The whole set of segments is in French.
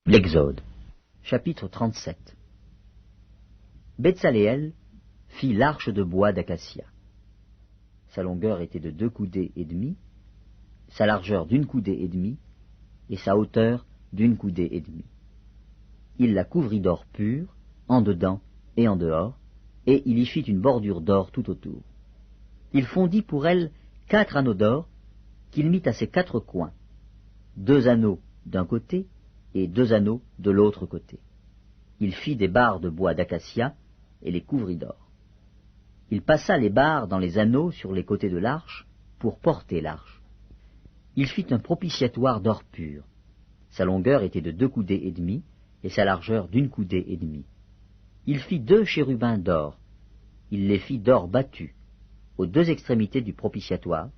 L'Exode, chapitre 37. Betsaléel fit l'arche de bois d'acacia. Sa longueur était de 2 coudées et demie, sa largeur d'1 coudée et demie, et sa hauteur d'1 coudée et demie. Il la couvrit d'or pur, en dedans et en dehors, et il y fit une bordure d'or tout autour. Il fondit pour elle 4 anneaux d'or, qu'il mit à ses 4 coins, 2 anneaux d'un côté et 2 anneaux de l'autre côté. Il fit des barres de bois d'acacia et les couvrit d'or. Il passa les barres dans les anneaux sur les côtés de l'arche pour porter l'arche. Il fit un propitiatoire d'or pur. Sa longueur était de 2 coudées et demie et sa largeur d'1 coudée et demie. Il fit 2 chérubins d'or. Il les fit d'or battu aux 2 extrémités du propitiatoire,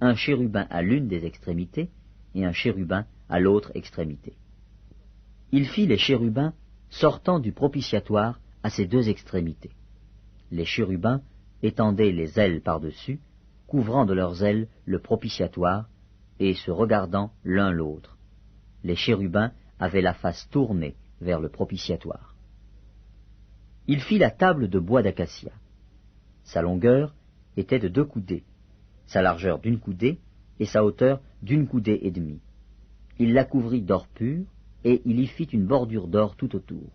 un chérubin à l'une des extrémités et un chérubin à l'autre extrémité. Il fit les chérubins sortant du propitiatoire à ses 2 extrémités. Les chérubins étendaient les ailes par-dessus, couvrant de leurs ailes le propitiatoire, et se regardant l'un l'autre. Les chérubins avaient la face tournée vers le propitiatoire. Il fit la table de bois d'acacia. Sa longueur était de 2 coudées, sa largeur d'1 coudée, et sa hauteur d'1 coudée et demie. Il la couvrit d'or pur, et il y fit une bordure d'or tout autour.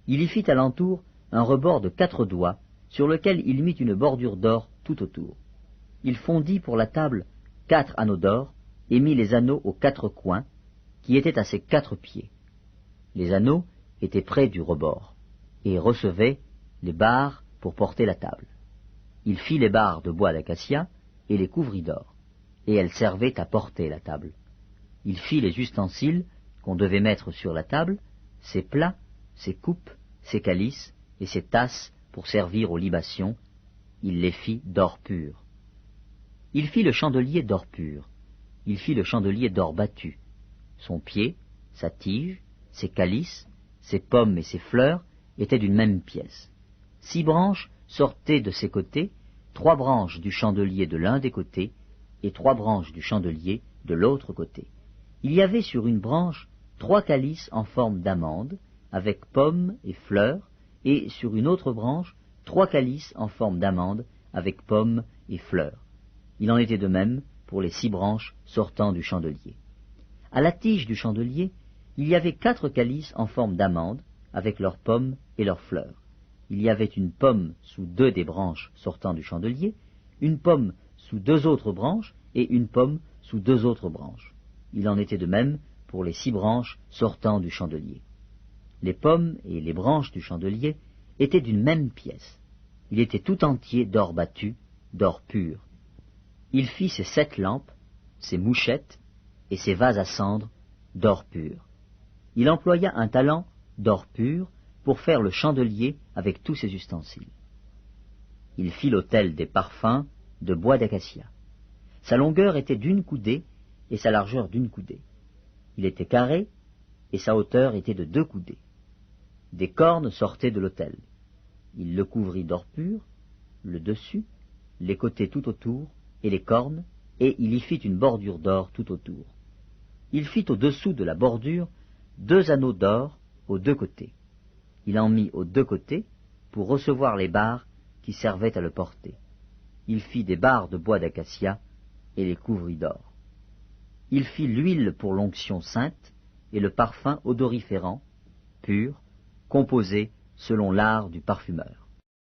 Il y fit alentour un rebord de 4 doigts, sur lequel il mit une bordure d'or tout autour. Il fondit pour la table 4 anneaux d'or, et mit les anneaux aux 4 coins, qui étaient à ses 4 pieds. Les anneaux étaient près du rebord, et recevaient les barres pour porter la table. Il fit les barres de bois d'acacia, et les couvrit d'or, et elles servaient à porter la table. Il fit les ustensiles qu'on devait mettre sur la table, ses plats, ses coupes, ses calices et ses tasses pour servir aux libations. Il les fit d'or pur. Il fit le chandelier d'or pur. Il fit le chandelier d'or battu. Son pied, sa tige, ses calices, ses pommes et ses fleurs étaient d'une même pièce. 6 branches sortaient de ses côtés, 3 branches du chandelier de l'un des côtés et 3 branches du chandelier de l'autre côté. Il y avait sur une branche 3 calices en forme d'amande, avec pommes et fleurs, et sur une autre branche 3 calices en forme d'amande, avec pommes et fleurs. Il en était de même pour les 6 branches sortant du chandelier. À la tige du chandelier, il y avait 4 calices en forme d'amande, avec leurs pommes et leurs fleurs. Il y avait une pomme sous 2 des branches sortant du chandelier, une pomme sous 2 autres branches, et une pomme sous 2 autres branches. Il en était de même pour les 6 branches sortant du chandelier. Les pommes et les branches du chandelier étaient d'une même pièce. Il était tout entier d'or battu, d'or pur. Il fit ses 7 lampes, ses mouchettes et ses vases à cendre d'or pur. Il employa un talent d'or pur pour faire le chandelier avec tous ses ustensiles. Il fit l'autel des parfums de bois d'acacia. Sa longueur était d'1 coudée et sa largeur d'1 coudée. Il était carré et sa hauteur était de 2 coudées. Des cornes sortaient de l'autel. Il le couvrit d'or pur, le dessus, les côtés tout autour et les cornes, et il y fit une bordure d'or tout autour. Il fit au-dessous de la bordure 2 anneaux d'or aux 2 côtés. Il en mit aux 2 côtés pour recevoir les barres qui servaient à le porter. Il fit des barres de bois d'acacia et les couvrit d'or. Il fit l'huile pour l'onction sainte et le parfum odoriférant, pur, composé selon l'art du parfumeur.